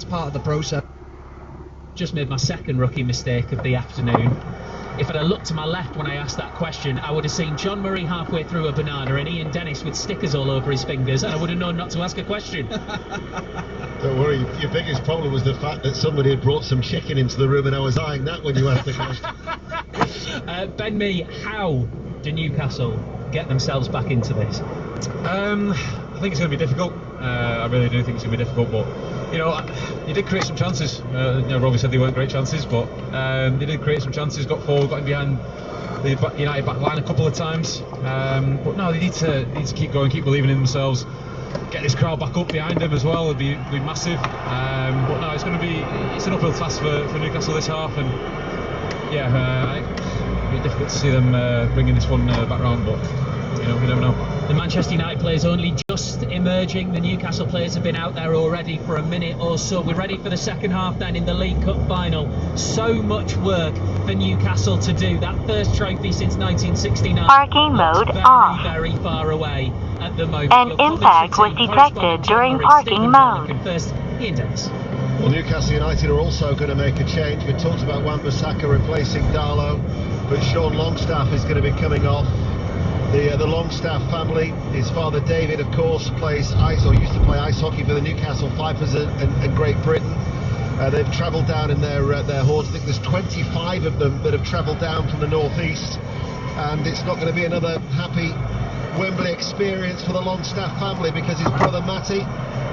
part of the process. Just made my second rookie mistake of the afternoon. If I'd have looked to my left when I asked that question, I would have seen John Murray halfway through a banana and Ian Dennis with stickers all over his fingers, and I would have known not to ask a question. Don't worry, your biggest problem was the fact that somebody had brought some chicken into the room and I was eyeing that when you asked the question. Ben Mee, how do Newcastle get themselves back into this? I think it's going to be difficult. I really do think it's going to be difficult, but you did create some chances. Robbie said they weren't great chances, but they did create some chances. Got forward, got in behind the United back line a couple of times. But no, they need to keep going, keep believing in themselves. Get this crowd back up behind them as well. It'd be massive. But no, it's an uphill task for Newcastle this half, and it'd be difficult to see them bringing this one back round. But you never know. The Manchester United players only just emerging. The Newcastle players have been out there already for a minute or so. We're ready for the second half then in the League Cup final. So much work for Newcastle to do. That first trophy since 1969. Parking mode very, off. Very far away at the moment. An impact was detected during parking mode. First, Ian Dennis. Well, Newcastle United are also going to make a change. We talked about Wan-Bissaka replacing Darlow, but Sean Longstaff is going to be coming off. The Longstaff family, his father David, of course, used to play ice hockey for the Newcastle Vipers and Great Britain. They've travelled down in their hordes. I think there's 25 of them that have travelled down from the northeast, and it's not going to be another happy Wembley experience for the Longstaff family, because his brother Matty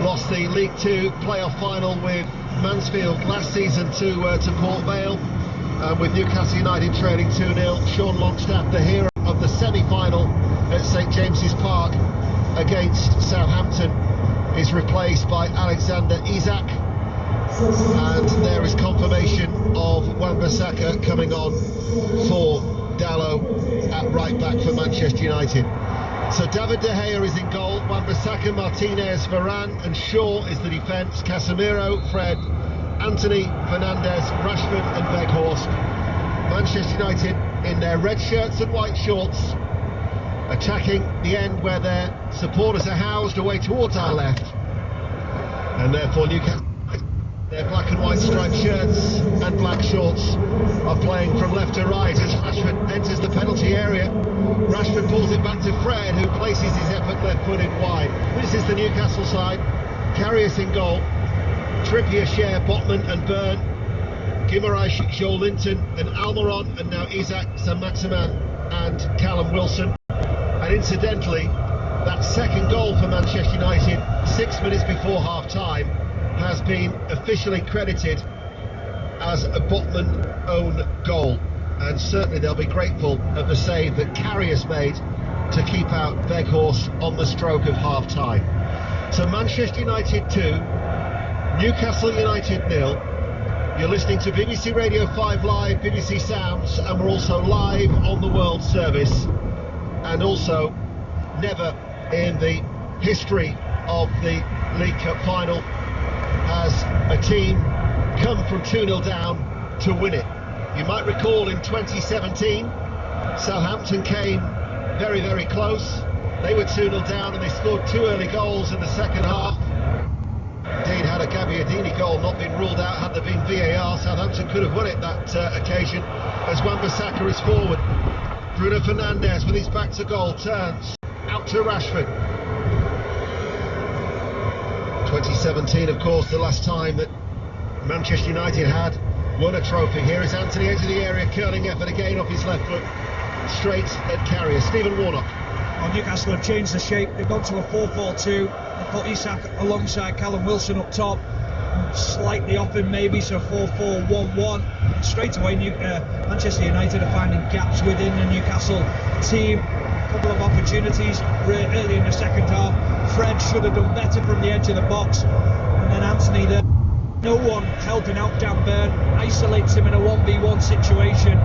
lost the League Two playoff final with Mansfield last season to Port Vale, with Newcastle United trailing 2-0. Sean Longstaff, the hero of the semi-final at St James's Park against Southampton, is replaced by Alexander Isak, and there is confirmation of Wan-Bissaka coming on for Darlow at right back for Manchester United. So David De Gea is in goal, Wan-Bissaka, Martinez, Varane and Shaw is the defence, Casemiro, Fred, Anthony, Fernandes, Rashford and Weghorst. Manchester United in their red shirts and white shorts, attacking the end where their supporters are housed away towards our left, and therefore Newcastle, their black and white striped shirts and black shorts, are playing from left to right as Rashford enters the penalty area. Rashford pulls it back to Fred, who places his effort left foot in wide. This is the Newcastle side. Karius in goal, Trippier, Schär, Botman and Byrne, Guimaraes, Joelinton and Almiron, and now Isaac, Saint-Maximin and Callum Wilson. And incidentally, that second goal for Manchester United 6 minutes before half-time has been officially credited as a Botman own goal, and certainly they'll be grateful of the save that Karius made to keep out Weghorst on the stroke of half-time. So Manchester United 2, Newcastle United 0. You're listening to BBC Radio 5 Live, BBC Sounds, and we're also live on the World Service. And also, never in the history of the League Cup final has a team come from 2-0 down to win it. You might recall in 2017, Southampton came very, very close. They were 2-0 down and they scored 2 early goals in the second half. Indeed, had a Gabbiadini goal not been ruled out, had there been VAR, Southampton could have won it that occasion, as Wan-Bissaka is forward. Bruno Fernandes with his back to goal turns out to Rashford. 2017, of course, the last time that Manchester United had won a trophy. Here is Anthony into the area, curling effort again off his left foot, straight at Carrier. Stephen Warnock. Well, Newcastle have changed the shape. They've gone to a 4-4-2. They put Isak alongside Callum Wilson up top, slightly off him maybe, so 4-4-1-1. Straight away, Manchester United are finding gaps within the Newcastle team. A couple of opportunities early in the second half. Fred should have done better from the edge of the box, and then Anthony there. No one helping out Dan Burn, isolates him in a 1v1 situation.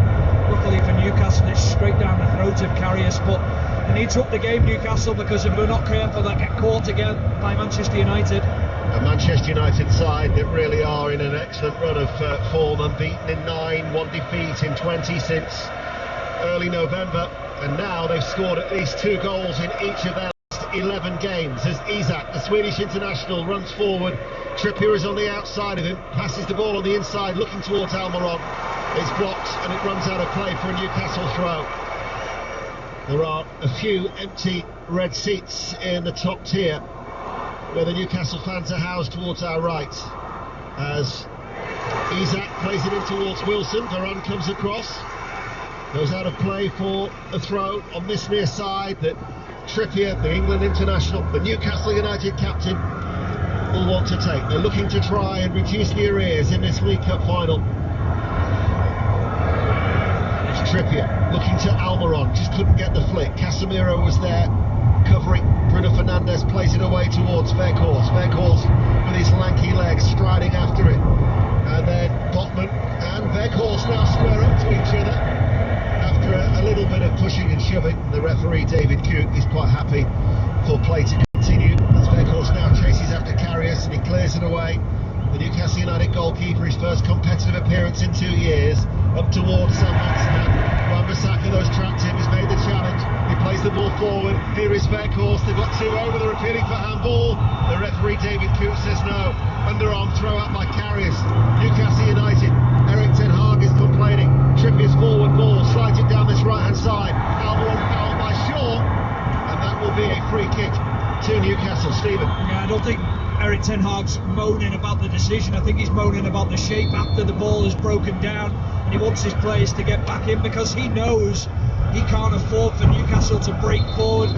Luckily for Newcastle, it's straight down the throat of Karius, but they need to up the game, Newcastle, because if they're not careful, they'll get caught again by Manchester United. A Manchester United side that really are in an excellent run of form, unbeaten in 9, 1 defeat in 20 since early November, and now they've scored at least 2 goals in each of their last 11 games as Isak, the Swedish international, runs forward. Trippier is on the outside of him, passes the ball on the inside, looking towards Almiron. It's blocked and it runs out of play for a Newcastle throw. There are a few empty red seats in the top tier where the Newcastle fans are housed towards our right. As Isak plays it in towards Wilson, Varane comes across, goes out of play for the throw on this near side that Trippier, the England international, the Newcastle United captain, will want to take. They're looking to try and reduce the arrears in this League Cup final. It's Trippier looking to Almiron, just couldn't get the flick. Casemiro was there covering. Bruno Fernandes plays it away towards Weghorst. Weghorst with his lanky legs striding after it. And then Botman and Weghorst now square up to each other after a little bit of pushing and shoving. The referee, David Cooke, is quite happy for play to continue as Weghorst now chases after Karius and he clears it away. The Newcastle United goalkeeper, his first competitive appearance in 2 years, up towards Sam Maximan. Wan-Bissaka, those trapped him, has made the challenge. He plays the ball forward. Here is Weghorst. They've got 2 over. They're appealing for handball. The referee, David Cooke, says no. Underarm throw out by Karius. Newcastle United. Erik ten Hag is complaining. Trippier's forward ball slides it down this right-hand side. Almiron fouled by Shaw, and that will be a free kick to Newcastle. Stephen. Yeah, I don't think Erik ten Hag's moaning about the decision. I think he's moaning about the shape after the ball is broken down, and he wants his players to get back in because he knows he can't afford for Newcastle to break forward.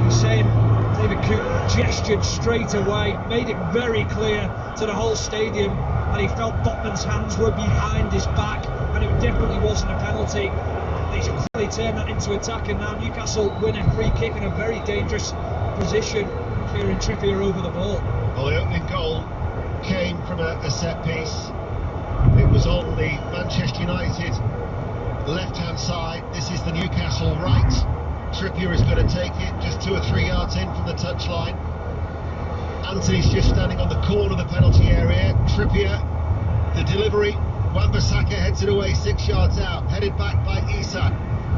He's saying David Cooke gestured straight away, made it very clear to the whole stadium that he felt Botman's hands were behind his back, and it definitely wasn't a penalty. They should quickly turn that into attack, and now Newcastle win a free kick in a very dangerous position, clearing Trippier over the ball. Well, the opening goal came from a set piece. It was on the Manchester United left-hand side. This is the Newcastle right. Trippier is going to take it just 2 or 3 yards in from the touchline. Anthony's just standing on the corner of the penalty area. Trippier, the delivery. Wan-Bissaka heads it away 6 yards out. Headed back by Isak.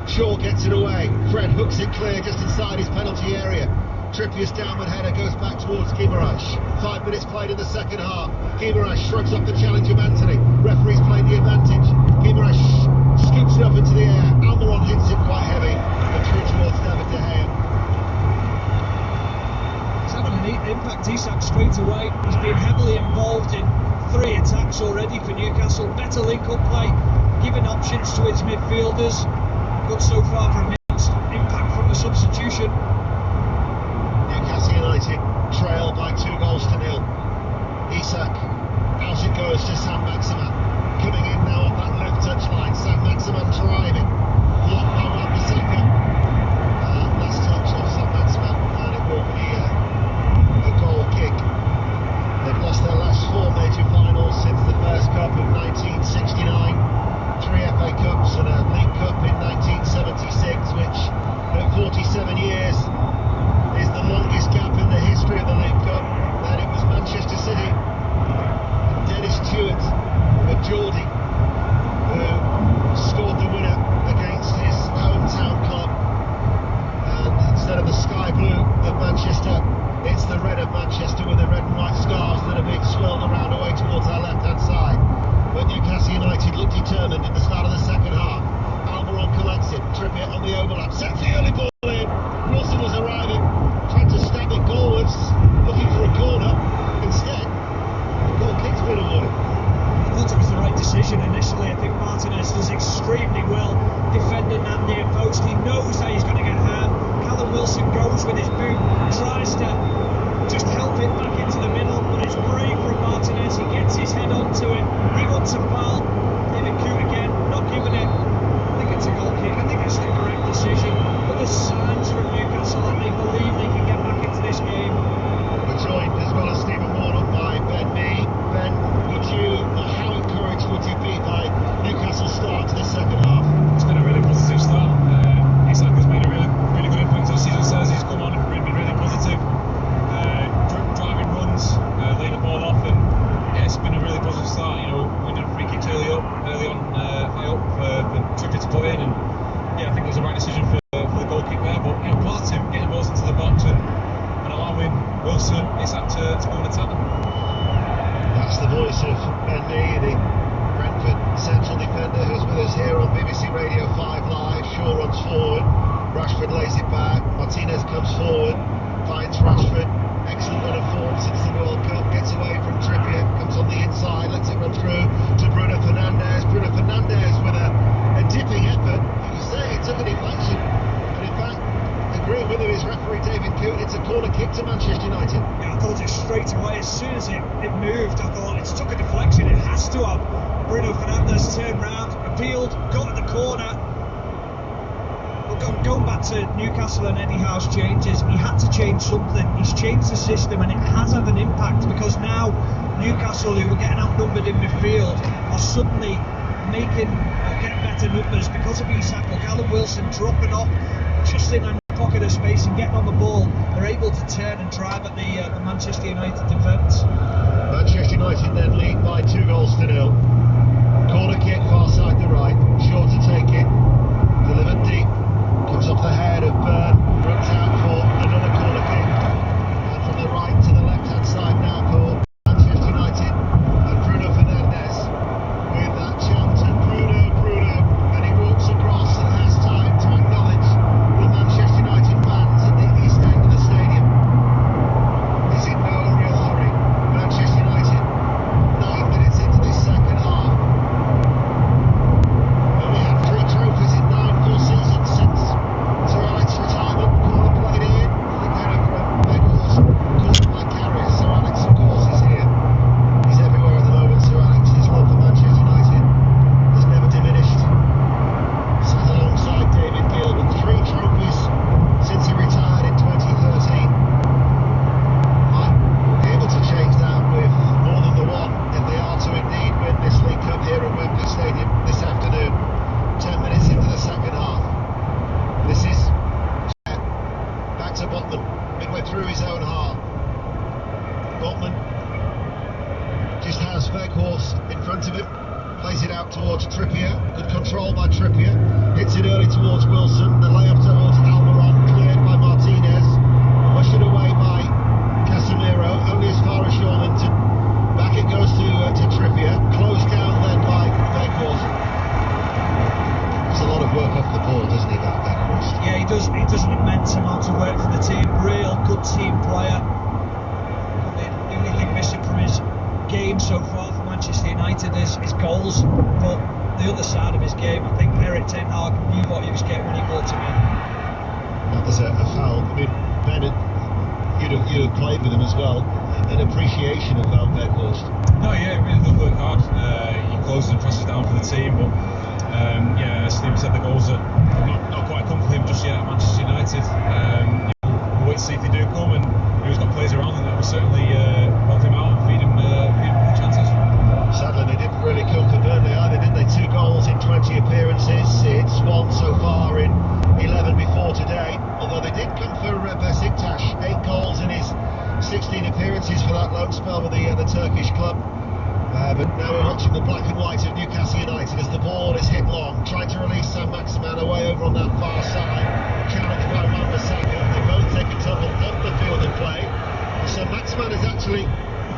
Shaw gets it away. Fred hooks it clear just inside his penalty area. Trippier's downward header goes back towards Guimaraes. 5 minutes played in the second half. Guimaraes shrugs off the challenge of Anthony. Referee's played the advantage. Guimaraes scoops it up into the air. Almiron hits it quite heavy and through towards David De Gea. He's having an impact, Isak, straight away. He's been heavily involved in 3 attacks already for Newcastle. Better link-up play, giving options to his midfielders. Good so far from him. Impact from the substitution. Newcastle United trail by 2 goals to 0. Isak, out it goes to Sam Maximan. Coming in now off that left touchline. Sam Maximan driving. Blocked by Wan-Bissaka. Last touch off Sam Maximan, and it will be a goal kick. They've lost their last 4 major finals since the first cup of 1969. 3 FA Cups and a League Cup in 1976, which at 47 years is the longest gap in the history of the League Cup. Then it was Manchester City, Dennis Stewart, with Geordie, who scored the winner Wilson, Isak to go and attack them. That's the voice of Ben Mee, the Brentford central defender who's with us here on BBC Radio 5 Live. Shaw runs forward, Rashford lays it back, Martinez comes forward, finds Rashford, excellent run of form since the World Cup, gets away from Trippier, comes on the inside, lets it run through to Bruno Fernandes. Bruno Fernandes with a dipping effort. You say it took a deflection, but in fact, agreeing with him is referee David Coote. It's a corner kick to Manchester United. Yeah, I thought it straight away as soon as it moved. I thought it's took a deflection. It has to have. Bruno Fernandes turned round, appealed, got at the corner. But going back to Newcastle and Eddie Howe's changes, he had to change something. He's changed the system and it has had an impact, because now Newcastle, who were getting outnumbered in midfield, are suddenly getting better numbers because of Isak or Callum Wilson dropping off just in a pocket of space and getting on the ball. They're able to turn and drive at the Manchester United defence. Manchester United then lead by 2-0. Corner kick far side to right, Shaw to take it, delivered deep, comes off the head of Byrne, runs out for another corner kick, and from the right to the left hand side now for Manchester United, and Bruno Fernandes with that chant of Bruno, and he walks across and has time to acknowledge the Manchester United fans at the east end of the stadium. He's in no real hurry. Manchester United 9 minutes into this second half. Only had 3 trophies in 9 full seasons since Sir Alex's retirement. Corner played in. The header from Beckles, caught by Carrier. Sir Alex, of course, is here. He's everywhere at the moment. Sir Alex, his love for Manchester United has never diminished. Sat alongside David Gill with 3 trophies since he retired in 2013. Might be able to change that with more than the one if they are to indeed win this League Cup here at Wembley Stadium this afternoon. 10 minutes into the second half. This is back to Botman, midway through his own half. Botman just has Weghorst in front of him, plays it out towards Trippier, good control by Trippier, hits it early towards Wilson, the layup towards Almiron, cleared by Martinez, pushed it away by Casemiro, only as far as Shawlinton. Back it goes to Trippier, closed down then by Weghorst. There's a lot of work off the ball, doesn't he, that Weghorst? Yeah, he does an immense amount of work for the team. Real good team player. The only thing missing from his game so far for Manchester United is his goals. But the other side of his game, I think Erik ten Hag knew what he was getting when he brought him in. That was a foul. I mean, Ben, you'd have played with him as well. An appreciation of Weghorst. No, yeah, really does work hard. He closes and presses down for the team, but yeah, as Steve said, the goals are not quite come for him just yet at Manchester United. We'll wait to see if they do come, and he's got players around him that will certainly help him out and feed him the chances. Sadly, they didn't really come for Burnley either, did they? 2 goals in 20 appearances. It's 1 so far in 11 before today. Although they did come for Besiktas, 8 goals in his 16 appearances for that loan spell with the Turkish club. But now we're watching the black and white of Newcastle United as the ball is hit long, trying to release Saint-Maximin away over on that far side, challenged by Wan-Bissaka. They both take a tumble off the field of play. Saint-Maximin has actually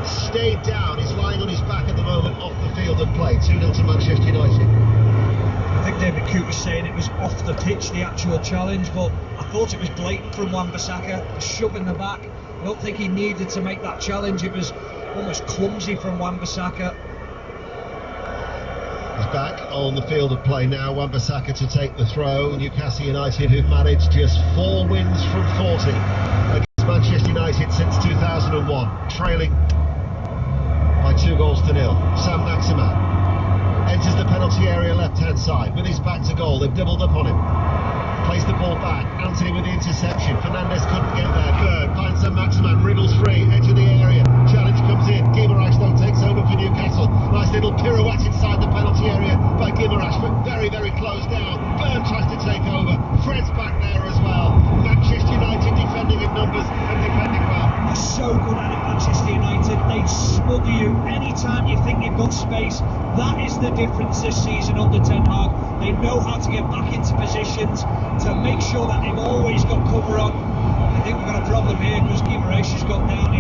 stayed down. He's lying on his back at the moment off the field of play. 2-0 to Manchester United. I think David Coote was saying it was off the pitch, the actual challenge, but I thought it was blatant from Wan-Bissaka, shoving the back. I don't think he needed to make that challenge. It was almost clumsy from Wan-Bissaka. He's back on the field of play now. Wan-Bissaka to take the throw. Newcastle United, who've managed just 4 wins from 40 against Manchester United since 2001, trailing by 2-0. Saint-Maximin enters the penalty area left-hand side with his back to goal. They've doubled up on him. Plays the ball back. Anthony with the interception. Fernandes couldn't get there. Bird finds Saint-Maximin, wriggles free, edge of the area. Challenge comes in. Guimaraes though takes over for Newcastle. Nice little pirouette inside the penalty area by Guimaraes, but very, very close down. Byrne tries to take over. Fred's back there as well. Manchester United defending in numbers and defending well. They're so good at it, Manchester United. They smother you anytime you think you've got space. That is the difference this season under Ten Hag. They know how to get back into positions to make sure that they've always got cover on. I think we've got a problem here because Guimaraes has got down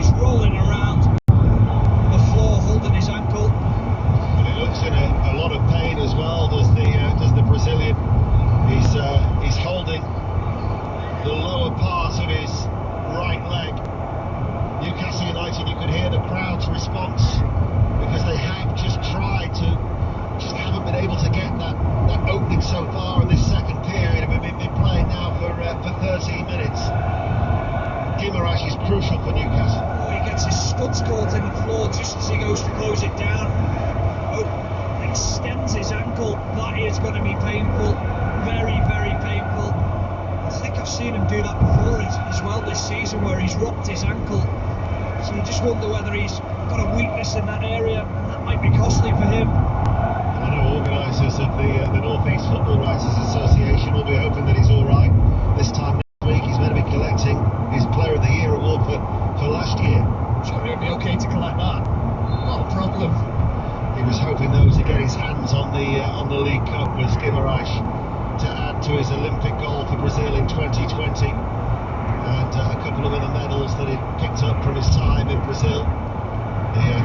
Guimaraes is crucial for Newcastle. Oh, he gets his studs caught in the floor just as he goes to close it down. Oh, extends his ankle. That is going to be painful. Very, very painful. I think I've seen him do that before as well this season, where he's rocked his ankle. So you just wonder whether he's got a weakness in that area, and that might be costly for him. I know organisers of the North East Football Writers Association will be hoping that he's all right. This time next week he's meant to be collecting his Player of the Year award for last year. Sure, he'll be okay to collect that. Not a problem. He was hoping though to get his hands on the League Cup was Guimaraes, to add to his Olympic goal for Brazil in 2020, and a couple of other medals that he picked up from his time in Brazil. The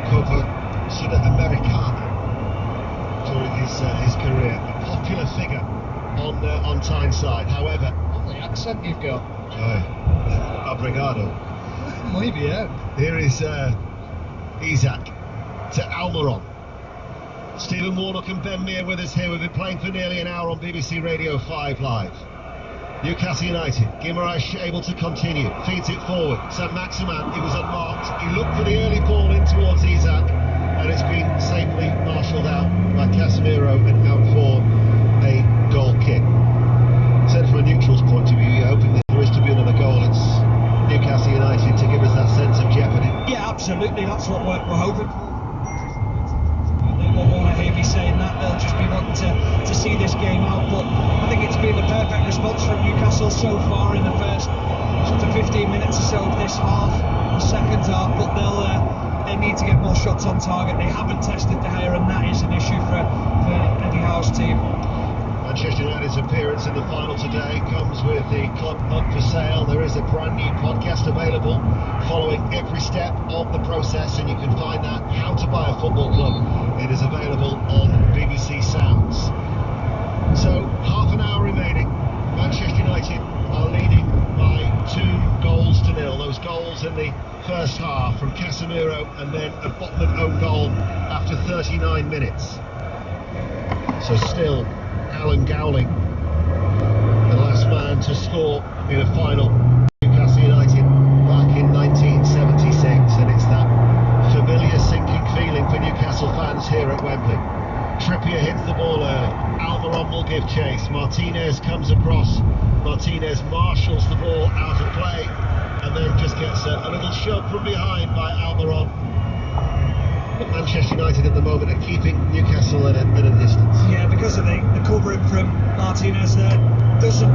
Copa Sudamericana during his career. A popular figure on Tyneside. However, What the accent you've got? obrigado. Maybe, yeah. Here is Isaac to Almiron. Stephen Warnock and Ben Meir with us here. We've been playing for nearly an hour on BBC Radio 5 Live. Newcastle United, Guimaraes able to continue, feeds it forward. Saint-Maximin, he was unmarked. He looked for the early ball in towards Isaac, and it's been safely marshalled out by Casemiro and out for a goal kick. So from a neutral's point of view, you're hoping that there is to be another goal. It's Newcastle United to give us that sense of jeopardy. Yeah, absolutely. That's what we're hoping for. They won't want to hear me saying that. They'll just be wanting to see this game out. But I think it's been the perfect response from Newcastle so far in the first sort of 15 minutes or so of this half, the second half. But they need to get more shots on target. They haven't tested De Gea, and that is an issue for Eddie Howe's team. Manchester United's appearance in the final today comes with the club up for sale. There is a brand new podcast available following every step of the process, and you can find that, How to Buy a Football Club. It is available on BBC Sounds. So, half an hour remaining. Manchester United are leading by 2-0. Those goals in the first half from Casemiro and then a Botman own goal after 39 minutes. So still Alan Gowling, the last man to score in a final, Newcastle United back in 1976, and it's that familiar sinking feeling for Newcastle fans here at Wembley. Trippier hits the ball early, Almiron will give chase, Martinez comes across, Martinez marshals the ball out of play, and then just gets a little shove from behind by Almiron. Manchester United at the moment are keeping Newcastle at a distance. Yeah, because of the covering from Martinez there, doesn't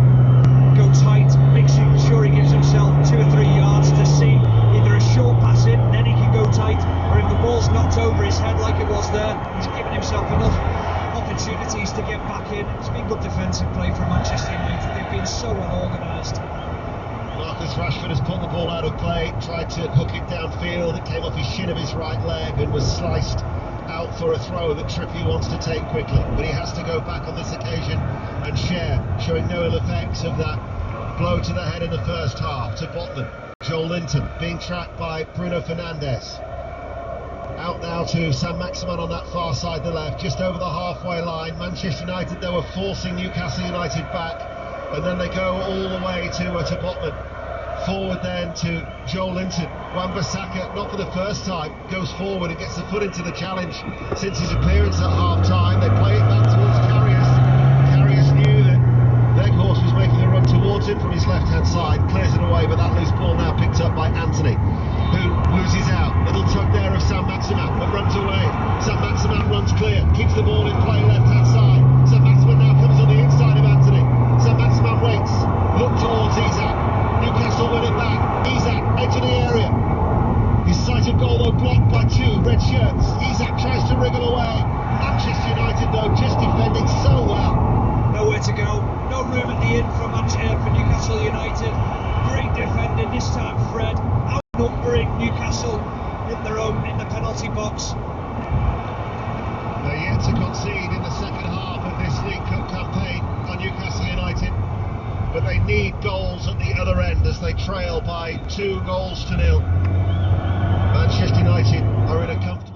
go tight, makes sure he gives himself 2 or 3 yards to see either a short pass in, then he can go tight, or if the ball's knocked over his head like it was there, he's given himself enough opportunities to get back in. It's been good defensive play from Manchester United. They've been so well organised. Marcus Rashford has put the ball out of play, tried to hook it downfield, it came off his shin of his right leg and was sliced out for a throw that Trippier wants to take quickly, but he has to go back on this occasion and share, showing no ill effects of that blow to the head in the first half to Botman. Joel Linton being tracked by Bruno Fernandes. Out now to Saint-Maximin on that far side, the left, just over the halfway line. Manchester United, they were forcing Newcastle United back, and then they go all the way to Botman. Forward then to Joel Linton. Wan-Bissaka, not for the first time, goes forward and gets the foot into the challenge since his appearance at half-time. They play it back towards Karius. Karius knew that Weghorst was making a run towards him from his left-hand side, clears it away, but that loose ball now picked up by Anthony, who loses out. Little tug there of Saint-Maximin, but runs away. Saint-Maximin runs clear, keeps the ball in play left-hand side. Saint-Maximin now comes on the inside of Anthony. Saint-Maximin waits, look towards Isaac. Newcastle win it back. Isaac, edge of the area. His sighted goal though blocked by 2 red shirts. Isaac tries to wriggle away. Manchester United though just defending so well. Nowhere to go, no room at the inn for Newcastle United. Great defending this time, Fred. Outnumbering Newcastle in the penalty box. They're yet to concede in the second half of this League Cup campaign on Newcastle United, but they need goals at the other end as they trail by 2-0. Manchester United are in a comfortable